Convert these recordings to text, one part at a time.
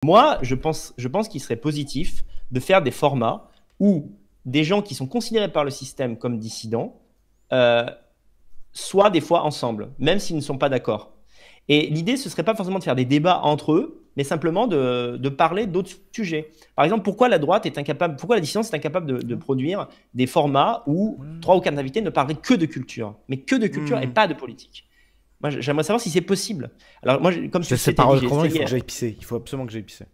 Moi, je pense qu'il serait positif de faire des formats où des gens qui sont considérés par le système comme dissidents euh, soient des fois ensemble, même s'ils ne sont pas d'accord. Et l'idée, ce serait pas forcément de faire des débats entre eux, mais simplement de parler d'autres sujets. Par exemple, pourquoi la droite est incapable, pourquoi la dissidence est incapable de produire des formats où 3 ou 4 invités ne parleraient que de culture, mais que de culture et pas de politique. Moi, j'aimerais savoir si c'est possible. Alors, moi, comme tu Je le sais sais, pas, Teddy, j'ai il faut essayé. que j'aille pisser. Il faut absolument que j'aille pisser.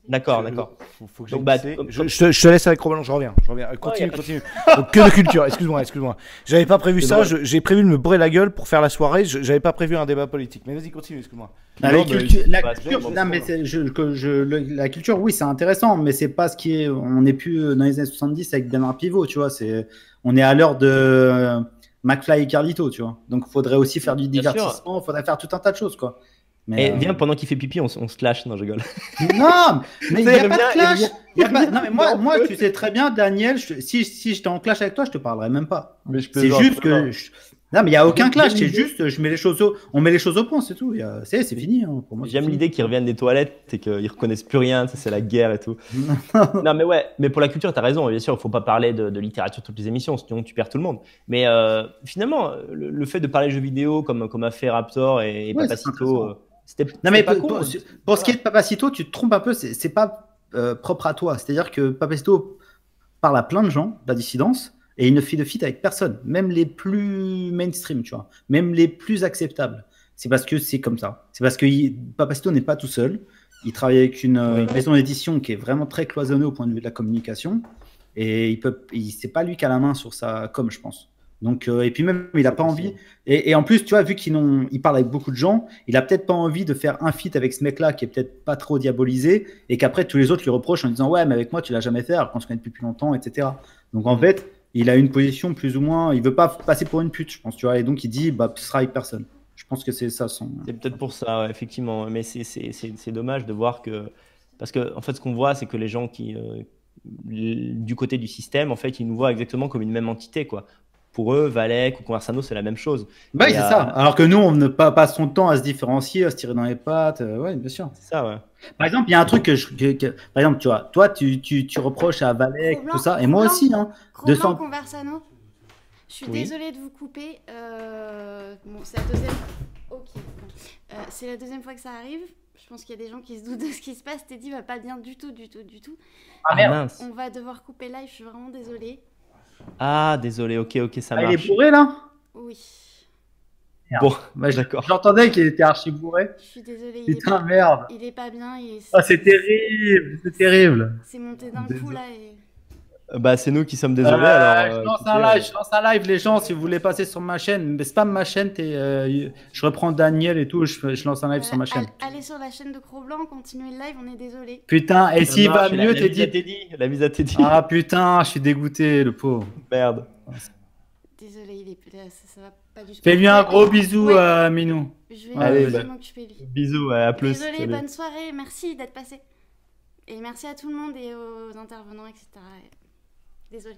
D'accord, d'accord. Faut que j'aille Donc, bah, pisser. comme- Je te laisse avec Roland, je reviens. Continue, continue. Donc, que de culture, excuse-moi. J'avais pas prévu C'est ça, drôle. j'ai prévu de me bourrer la gueule pour faire la soirée, j'avais pas prévu un débat politique. Mais vas-y, continue, excuse-moi. La Non, culture, mais la c'est pas culture, bon, non, mais c'est la culture, oui, c'est intéressant, mais c'est pas ce qui est. On n'est plus dans les années 70 avec Bernard Pivot, tu vois. On est à l'heure de McFly et Carlito, tu vois. Donc, il faudrait aussi faire du Bien sûr. divertissement, il faudrait faire tout un tas de choses, quoi. Et Mais, viens, pendant qu'il fait pipi, on se clash. Non, je rigole. Non, mais il n'y a pas de clash. Il revient- Non, mais moi, tu sais très bien, Daniel, si j'étais en clash avec toi, je te parlerais même pas. Mais je C'est plaisante, juste que. Non, mais il n'y a aucun clash, c'est J'aime juste, on met les choses au point, c'est tout. C'est fini, hein, pour moi. J'aime l'idée qu'ils reviennent des toilettes et qu'ils reconnaissent plus rien, c'est la guerre et tout. Non, mais ouais, mais pour la culture, tu as raison, bien sûr, il ne faut pas parler de littérature toutes les émissions, sinon tu perds tout le monde. Mais finalement, le fait de parler de jeux vidéo comme a fait Raptor et Ouais, c'est Papacito, intéressant. c'était Non, mais pas pour, con. pour ce qui est de Papacito, tu te trompes un peu, c'est pas propre à toi. C'est-à-dire que Papacito parle à plein de gens de la dissidence et il ne fait de feat avec personne, même les plus mainstream, tu vois, même les plus acceptables. C'est parce que c'est comme ça. C'est parce que Papacito n'est pas tout seul. Il travaille avec une maison d'édition qui est vraiment très cloisonnée au point de vue de la communication et c'est pas lui qui a la main sur sa com, je pense. Donc, et puis même, il n'a pas envie. Et en plus, tu vois, vu il parle avec beaucoup de gens, il a peut-être pas envie de faire un feat avec ce mec-là qui est peut-être pas trop diabolisé et qu'après tous les autres lui reprochent en disant ouais, mais avec moi tu l'as jamais fait alors qu'on se connaît depuis plus longtemps, etc. Donc en fait, il a une position plus ou moins, il veut pas passer pour une pute, je pense, tu vois, et donc il dit bah ce sera avec personne. Je pense que c'est ça son. C'est peut-être pour ça, ouais, effectivement. Mais c'est dommage de voir que. Parce que, en fait, ce qu'on voit, c'est que les gens du côté du système, en fait, ils nous voient exactement comme une même entité, quoi. Pour eux, Valek ou Conversano, c'est la même chose. Bah oui, Et, c'est ça. Alors que nous, on ne passe son temps à se différencier, à se tirer dans les pattes. Ouais, bien sûr. c'est ça, ouais. Par exemple, il y a un truc par exemple, tu vois, toi, tu reproches à Valek, Cro-Blanc, tout ça, et moi aussi, hein. Cro-Blanc, 200. Conversano. Je suis Oui. désolée de vous couper. Bon, c'est la deuxième. Ok. C'est la deuxième fois que ça arrive. Je pense qu'il y a des gens qui se doutent de ce qui se passe. Teddy va pas bien du tout. Ah, mince. On va devoir couper live. Je suis vraiment désolée. Ah, désolé, ok, ça Ah, il marche. est bourré là? Oui. Bon, Bah, d'accord. j'entendais qu'il était archi bourré. Je suis désolée. Putain, merde. Il est pas bien. Ah, c'est terrible, c'est terrible. C'est monté d'un coup là. Et... Bah, c'est nous qui sommes désolés, alors. Je lance écoutez, un live, je lance un live, les gens, si vous voulez passer sur ma chaîne, mais spam ma chaîne, je reprends Daniel et tout, je lance un live sur ma chaîne. Allez sur la chaîne de Cro-Blanc, continuez le live, on est désolé. Putain, et s'il va mieux, la mise à Teddy. Teddy. La mise à Teddy. Ah putain, je suis dégoûté, le pauvre. Merde. Désolé, ça va pas du tout. Fais-lui un gros bisou, Ouais. Minou. Je vais Allez, m'occuper de lui. Bisous, à plus. Désolé, Salut. bonne soirée, merci d'être passé. Et merci à tout le monde et aux intervenants, etc. Désolé.